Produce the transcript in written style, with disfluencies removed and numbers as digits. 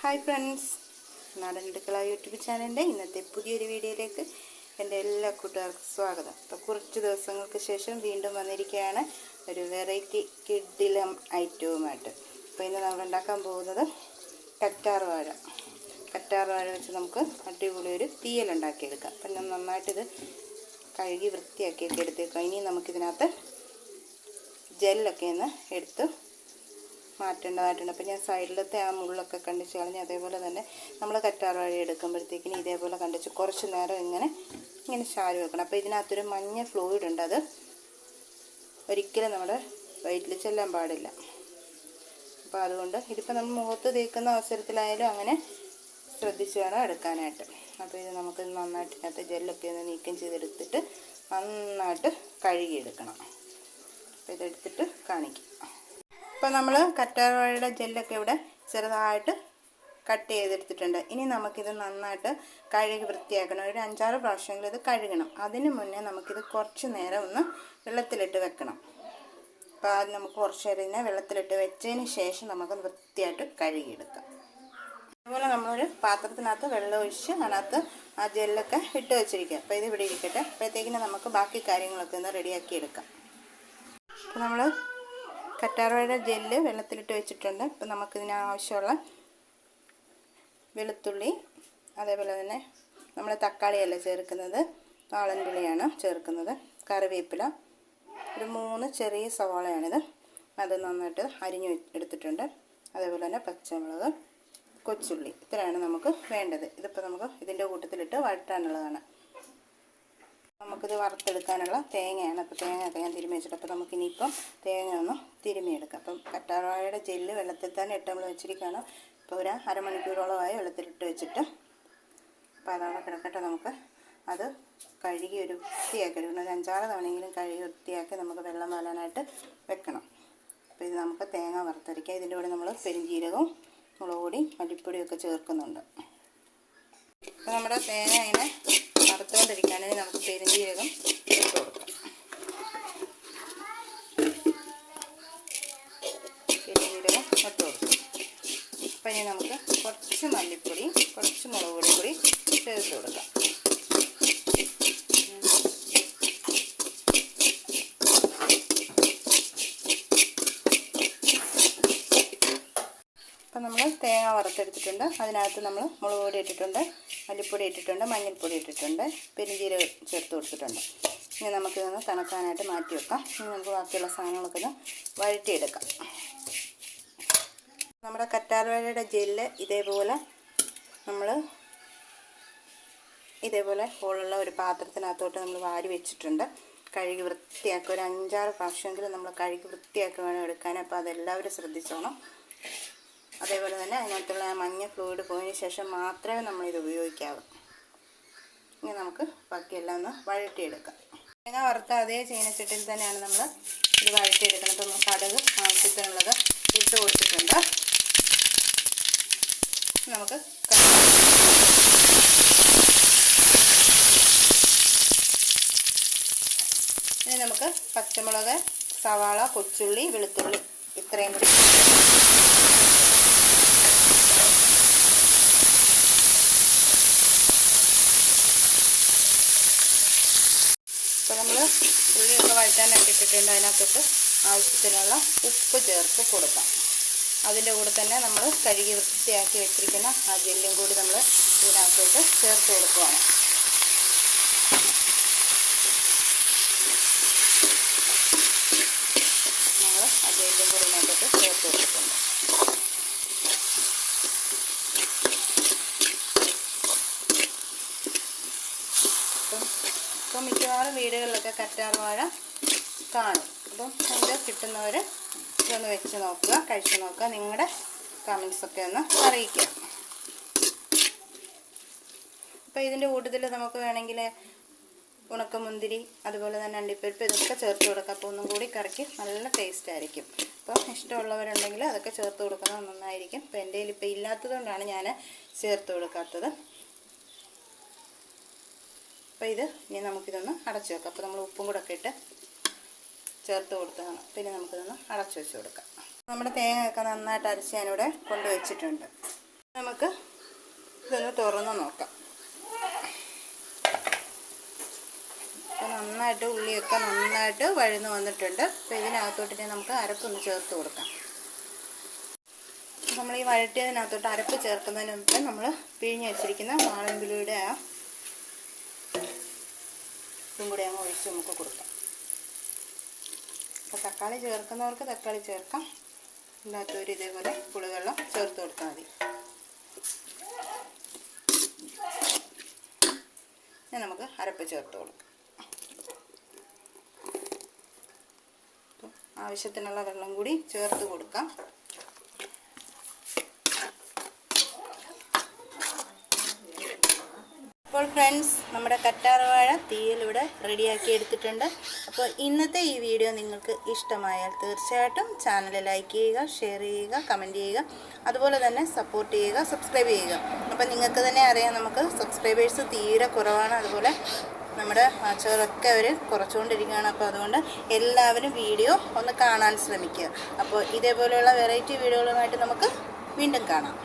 Hi friends, നാടൻ അടുക്കള YouTube ചാനലിൻ്റെ ഇന്നത്തെ പുതിയൊരു വീഡിയോയിലേക്ക് എൻ്റെ എല്ലാ കൂട്ടുകാർക്കും സ്വാഗതം. അപ്പോൾ കുറച്ച് ദിവസങ്ങൾക്ക് ശേഷം വീണ്ടും വന്നിരിക്കുകയാണ് ഒരു വെറൈറ്റി കിഡിലം ഐറ്റവുമായിട്ട്. അപ്പോൾ ഇന്ന് നമ്മൾ ഉണ്ടാക്കാൻ പോകുന്നത് കറ്റാർ വാഴ വെച്ച് നമുക്ക് അടിപൊളി ഒരു തീയൽ ഉണ്ടാക്കിയെടുക്കാം. അപ്പം ഞാൻ നന്നായിട്ടിത് കഴുകി വൃത്തിയാക്കിയൊക്കെ എടുത്തേക്കാം. ഇനി നമുക്കിതിനകത്ത് ജെല്ലൊക്കെ ഒന്ന് എടുത്ത് മാറ്റേണ്ടതായിട്ടുണ്ട്. അപ്പോൾ ഞാൻ സൈഡിലത്തെ ആ മുള്ളൊക്കെ കണ്ടിച്ച് കളഞ്ഞ്, അതേപോലെ തന്നെ നമ്മൾ കറ്റാർ വാഴ എടുക്കുമ്പോഴത്തേക്കിന് ഇതേപോലെ കണ്ടിച്ച് കുറച്ച് നേരം ഇങ്ങനെ ചാരി വെക്കണം. അപ്പോൾ ഇതിനകത്തൊരു മഞ്ഞ ഫ്ലൂയിഡ് ഉണ്ട്, അത് ഒരിക്കലും നമ്മുടെ വയറ്റിൽ ചെല്ലാൻ പാടില്ല. അപ്പോൾ അതുകൊണ്ട് ഇതിപ്പോൾ നമ്മൾ മുഖത്ത് തേക്കുന്ന അവസരത്തിലായാലും അങ്ങനെ ശ്രദ്ധിച്ച് വേണം എടുക്കാനായിട്ട്. അപ്പോൾ ഇത് നമുക്ക് നന്നായിട്ട് ഇതിനകത്ത് ജെല്ലൊക്കെ ഒന്ന് നീക്കം ചെയ്തെടുത്തിട്ട് നന്നായിട്ട് കഴുകിയെടുക്കണം. അപ്പോൾ ഇതെടുത്തിട്ട് കാണിക്കും. ഇപ്പോൾ നമ്മൾ കറ്റാർ വാഴയുടെ ജെല്ലൊക്കെ ഇവിടെ ചെറുതായിട്ട് കട്ട് ചെയ്തെടുത്തിട്ടുണ്ട്. ഇനി നമുക്കിത് നന്നായിട്ട് കഴുകി വൃത്തിയാക്കണം. ഒരു 5-6 പ്രാവശ്യമെങ്കിലും ഇത് കഴുകണം. അതിന് മുന്നേ നമുക്കിത് കുറച്ച് നേരം ഒന്ന് വെള്ളത്തിലിട്ട് വെക്കണം. അപ്പോൾ ആദ്യം നമുക്ക് കുറച്ച് നേരം ഇതിനെ വെള്ളത്തിലിട്ട് വെച്ചതിന് ശേഷം നമുക്ക് വൃത്തിയായിട്ട് കഴുകിയെടുക്കാം. അതുപോലെ നമ്മളൊരു പാത്രത്തിനകത്ത് വെള്ളം ഒഴിച്ച് അതിനകത്ത് ആ ജെല്ലൊക്കെ ഇട്ട് വെച്ചിരിക്കുക. അപ്പോൾ ഇത് ഇവിടെ ഇരിക്കട്ടെ. അപ്പോഴത്തേക്കിന് നമുക്ക് ബാക്കി കാര്യങ്ങളൊക്കെ ഒന്ന് റെഡിയാക്കി എടുക്കാം. അപ്പോൾ നമ്മൾ കറ്റാർ വാഴയുടെ ജെല്ല് വെള്ളത്തിലിട്ട് വെച്ചിട്ടുണ്ട്. ഇപ്പം നമുക്കിതിന് ആവശ്യമുള്ള വെളുത്തുള്ളി, അതേപോലെ തന്നെ നമ്മൾ തക്കാളിയല്ല ചേർക്കുന്നത്, വാളൻപുളിയാണ് ചേർക്കുന്നത്, കറിവേപ്പില, ഒരു 3 ചെറിയ സവാളയാണിത്, അത് നന്നായിട്ട് അരിഞ്ഞ് എടുത്തിട്ടുണ്ട്. അതേപോലെ തന്നെ പച്ചമുളക്, കൊച്ചുള്ളി, ഇത്രയാണ് നമുക്ക് വേണ്ടത്. ഇതിപ്പോൾ നമുക്ക് ഇതിൻ്റെ കൂട്ടത്തിലിട്ട് വഴറ്റാനുള്ളതാണ്. നമുക്കിത് വറുത്തെടുക്കാനുള്ള തേങ്ങയാണ്. അപ്പോൾ തേങ്ങയൊക്കെ ഞാൻ തിരുമ്മി വെച്ചിട്ട്, അപ്പോൾ നമുക്കിനിയിപ്പം തേങ്ങ ഒന്ന് തിരുമ്മിയെടുക്കാം. അപ്പം കറ്റാർ വാഴയുടെ ജെല്ല് വെള്ളത്തിൽ തന്നെ ഇട്ട് നമ്മൾ വെച്ചിരിക്കുകയാണ്. ഇപ്പോൾ ഒരു അരമണിക്കൂറോളമായി വെള്ളത്തിലിട്ട് വെച്ചിട്ട്, അപ്പോൾ അതവിടെ കിടക്കട്ടെ. നമുക്ക് അത് കഴുകി ഒരു വൃത്തിയാക്കി എടുക്കണം. ഒരു 5-6 തവണയെങ്കിലും കഴുകി വൃത്തിയാക്കി നമുക്ക് വെള്ളം വാലാനായിട്ട് വെക്കണം. അപ്പോൾ ഇത് നമുക്ക് തേങ്ങ വറുത്തരയ്ക്കാം. ഇതിൻ്റെ കൂടെ നമ്മൾ പെരുംജീരകവും മുളക് പൊടി മല്ലിപ്പൊടിയൊക്കെ ചേർക്കുന്നുണ്ട്. അപ്പോൾ നമ്മുടെ തേങ്ങ ഇങ്ങനെ വറുത്തുകൊണ്ടിരിക്കുകയാണെങ്കിൽ നമുക്ക് പെരുംജീരകം ഇട്ട് കൊടുക്കാം. പെരുംജീരകം ഇട്ട് കൊടുക്കാം. അപ്പം ഇനി നമുക്ക് കുറച്ച് മല്ലിപ്പൊടി, കുറച്ച് മുളക് പൊടി കൂടി ചേർത്ത് കൊടുക്കാം. അപ്പം നമ്മൾ തേങ്ങ വറുത്തെടുത്തിട്ടുണ്ട്. അതിനകത്ത് നമ്മൾ മുളക് പൊടി ഇട്ടിട്ടുണ്ട്, മല്ലിപ്പൊടി ഇട്ടിട്ടുണ്ട്, മഞ്ഞൾപ്പൊടി ഇട്ടിട്ടുണ്ട്, പെരുംജീരകം ചേർത്ത് കൊടുത്തിട്ടുണ്ട്. ഇനി നമുക്കിതൊന്ന് തണുക്കാനായിട്ട് മാറ്റി വെക്കാം. ഇനി നമുക്ക് ബാക്കിയുള്ള സാധനങ്ങളൊക്കെ ഒന്ന് വഴറ്റിയെടുക്കാം. നമ്മുടെ കറ്റാർ വാഴയുടെ ജെല്ല് ഇതേപോലെ ഹോളുള്ള ഒരു പാത്രത്തിനകത്തോട്ട് നമ്മൾ വാരി വെച്ചിട്ടുണ്ട്. കഴുകി വൃത്തിയാക്കി ഒരു 5-6 പ്രാവശ്യമെങ്കിലും നമ്മൾ കഴുകി വൃത്തിയാക്കി വേണം എടുക്കാൻ. അപ്പോൾ അതെല്ലാവരും ശ്രദ്ധിച്ചോണം. അതേപോലെ തന്നെ അതിനകത്തുള്ള മഞ്ഞ ഫ്ലൂയിഡ് പോയതിന് ശേഷം മാത്രമേ നമ്മളിത് ഉപയോഗിക്കാവൂ. ഇനി നമുക്ക് ബാക്കിയെല്ലാം ഒന്ന് വഴറ്റിയെടുക്കാം. തേങ്ങ വറുത്ത അതേ ചീനച്ചട്ടിയിൽ തന്നെയാണ് നമ്മൾ ഇത് വഴറ്റിയെടുക്കുന്നത്. അപ്പോൾ നമ്മൾ കടുക് ആവശ്യത്തിനുള്ളത് ഇട്ട് കൊടുത്തിട്ടുണ്ട്. നമുക്ക് ഇനി നമുക്ക് പച്ചമുളക്, സവാള, കൊച്ചുള്ളി, വെളുത്തുള്ളി ഇത്രയും കൂടി നമ്മൾ ഉള്ളിയൊക്കെ വഴറ്റാനായിട്ട് ഇട്ടിട്ടുണ്ട്. അതിനകത്തോട്ട് ആവശ്യത്തിനുള്ള ഉപ്പ് ചേർത്ത് കൊടുക്കാം. അതിൻ്റെ കൂടെ തന്നെ നമ്മൾ കഴുകി വൃത്തിയാക്കി വെച്ചിരിക്കുന്ന ആ ജെല്ലും കൂടി നമ്മൾ ഇതിനകത്തോട്ട് ചേർത്ത് കൊടുക്കുകയാണ്. നമ്മൾ ആ ജെല്ലും കൂടി ഇതിനകത്തോട്ട് ചേർത്ത് കൊടുക്കുന്നുണ്ട്. അപ്പം മിക്കവാറും വീടുകളിലൊക്കെ കറ്റാർ വാഴ കാണും. അപ്പം ഇത് കിട്ടുന്നവർ ഇതൊന്ന് വെച്ച് നോക്കുക, കഴിച്ച് നോക്കുക. നിങ്ങളുടെ കമൻസൊക്കെ ഒന്ന് അറിയിക്കുക. അപ്പോൾ ഇതിൻ്റെ കൂട്ടത്തിൽ നമുക്ക് വേണമെങ്കിൽ ഉണക്കമുന്തിരി, അതുപോലെ തന്നെ അണ്ടിപ്പരിപ്പ്, ഇതൊക്കെ ചേർത്ത് കൊടുക്കുക. അപ്പോൾ ഒന്നും കൂടി കറിക്ക് നല്ല ടേസ്റ്റ് ആയിരിക്കും. അപ്പോൾ ഇഷ്ടമുള്ളവരുണ്ടെങ്കിൽ അതൊക്കെ ചേർത്ത് കൊടുക്കുന്നത് നന്നായിരിക്കും. അപ്പോൾ എൻ്റെ കയ്യിൽ ഇപ്പോൾ ഇല്ലാത്തതുകൊണ്ടാണ് ഞാൻ ചേർത്ത് കൊടുക്കാത്തത്. അപ്പോൾ ഇത് ഇനി നമുക്കിതൊന്ന് അടച്ചു വെക്കാം. അപ്പോൾ നമ്മൾ ഉപ്പും കൂടെ ഒക്കെ ഇട്ട് ചേർത്ത് കൊടുത്തതാണ്. പിന്നെ നമുക്കിതൊന്ന് അടച്ചു വെച്ച് കൊടുക്കാം. നമ്മുടെ തേങ്ങയൊക്കെ നന്നായിട്ട് അരച്ച് ഞാനിവിടെ കൊണ്ടുവച്ചിട്ടുണ്ട്. നമുക്ക് ഇതൊന്ന് തുറന്ന് നോക്കാം. അപ്പോൾ നന്നായിട്ട് ഉള്ളിയൊക്കെ നന്നായിട്ട് വഴന്ന് വന്നിട്ടുണ്ട്. അപ്പോൾ ഇതിനകത്തോട്ട് നമുക്ക് അരപ്പൊന്ന് ചേർത്ത് കൊടുക്കാം. നമ്മൾ ഈ വഴറ്റിയതിനകത്തോട്ട് അരപ്പ് ചേർക്കുന്നതിന് മുമ്പ് നമ്മൾ പിഴിഞ്ഞ് വെച്ചിരിക്കുന്ന വാളൻപുളിയുടെ ഇതും കൂടി അങ്ങ് ഒഴിച്ച് നമുക്ക് കൊടുക്കാം. അപ്പോൾ തക്കാളി ചേർക്കുന്നവർക്ക് തക്കാളി ചേർക്കാം, ഇല്ലാത്തവർ ഇതേപോലെ പുളിവെള്ളം ചേർത്ത് കൊടുത്താൽ മതി. ഇനി നമുക്ക് അരപ്പ് ചേർത്ത് കൊടുക്കാം. ആവശ്യത്തിനുള്ള വെള്ളം കൂടി ചേർത്ത് കൊടുക്കാം. അപ്പോൾ ഫ്രണ്ട്സ്, നമ്മുടെ കറ്റാർവാഴ തീയലിവിടെ റെഡിയാക്കി എടുത്തിട്ടുണ്ട്. അപ്പോൾ ഇന്നത്തെ ഈ വീഡിയോ നിങ്ങൾക്ക് ഇഷ്ടമായാൽ തീർച്ചയായിട്ടും ചാനൽ ലൈക്ക് ചെയ്യുക, ഷെയർ ചെയ്യുക, കമൻറ്റ് ചെയ്യുക, അതുപോലെ തന്നെ സപ്പോർട്ട് ചെയ്യുക, സബ്സ്ക്രൈബ് ചെയ്യുക. അപ്പോൾ നിങ്ങൾക്ക് തന്നെ അറിയാം, നമുക്ക് സബ്സ്ക്രൈബേഴ്സ് തീരെ കുറവാണ്. അതുപോലെ നമ്മുടെ വാച്ചവരൊക്കെ അവർ കുറച്ചുകൊണ്ടിരിക്കുകയാണ്. അപ്പോൾ അതുകൊണ്ട് എല്ലാവരും വീഡിയോ ഒന്ന് കാണാൻ ശ്രമിക്കുക. അപ്പോൾ ഇതേപോലെയുള്ള വെറൈറ്റി വീഡിയോകളുമായിട്ട് നമുക്ക് വീണ്ടും കാണാം.